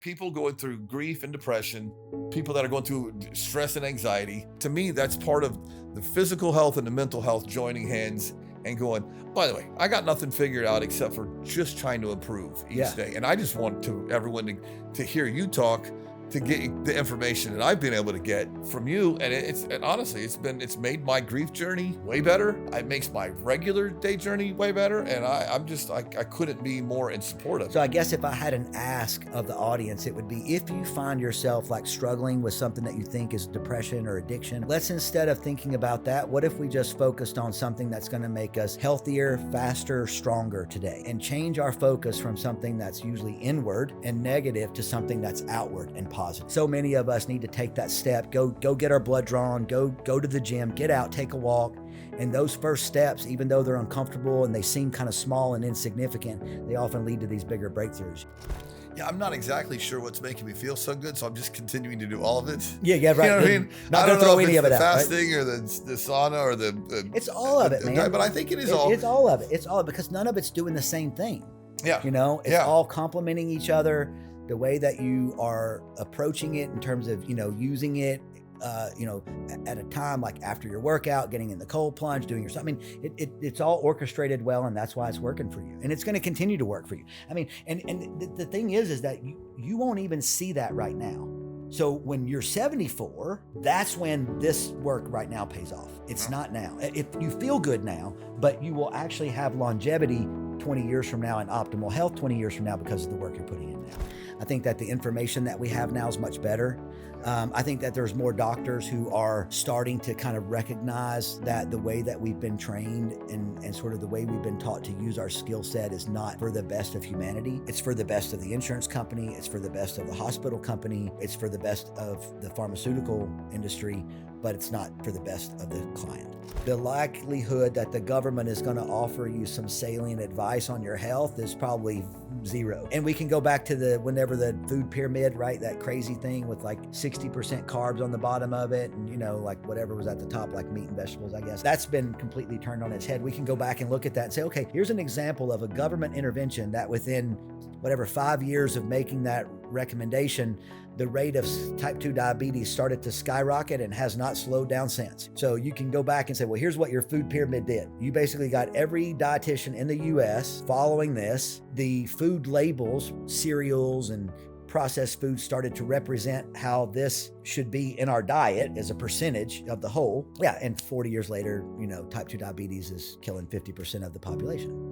people going through grief and depression, people that are going through stress and anxiety. To me, that's part of the physical health and the mental health joining hands and going, by the way, I got nothing figured out except for just trying to improve each day. And I just want everyone to hear you talk, to get the information that I've been able to get from you. And honestly, it's made my grief journey way better. It makes my regular day journey way better. And I couldn't be more in support of it. So I guess if I had an ask of the audience, it would be, if you find yourself like struggling with something that you think is depression or addiction, let's, instead of thinking about that, what if we just focused on something that's going to make us healthier, faster, stronger today, and change our focus from something that's usually inward and negative to something that's outward and positive. So many of us need to take that step, go get our blood drawn, go to the gym, get out, take a walk. And those first steps, even though they're uncomfortable and they seem kind of small and insignificant, they often lead to these bigger breakthroughs. Yeah, I'm not exactly sure what's making me feel so good, so I'm just continuing to do all of it. Yeah, right. You know what I mean? Not going to throw any of it out. Fasting, right? Or the sauna or the it's all of it, man. But I think it is all. It's all of it. It's all, because none of it's doing the same thing. Yeah. It's all complementing each other. The way that you are approaching it in terms of, using it, at a time like after your workout, getting in the cold plunge, doing your something. It's all orchestrated well, and that's why it's working for you. And it's going to continue to work for you. I mean, and the thing is that you won't even see that right now. So when you're 74, that's when this work right now pays off. It's not now. If you feel good now, but you will actually have longevity 20 years from now and optimal health 20 years from now because of the work you're putting in now. I think that the information that we have now is much better. I think that there's more doctors who are starting to kind of recognize that the way that we've been trained and sort of the way we've been taught to use our skill set is not for the best of humanity. It's for the best of the insurance company. It's for the best of the hospital company. It's for the best of the pharmaceutical industry, but it's not for the best of the client. The likelihood that the government is going to offer you some salient advice on your health is probably zero. And we can go back to whenever the food pyramid, right? That crazy thing with like 60% carbs on the bottom of it, and like whatever was at the top, like meat and vegetables, I guess. That's been completely turned on its head. We can go back and look at that and say, okay, here's an example of a government intervention that within whatever 5 years of making that recommendation, the rate of type 2 diabetes started to skyrocket and has not slowed down since. So you can go back and say, well, here's what your food pyramid did. You basically got every dietitian in the US following this. The food labels, cereals and processed foods started to represent how this should be in our diet as a percentage of the whole. Yeah, and 40 years later, type 2 diabetes is killing 50% of the population.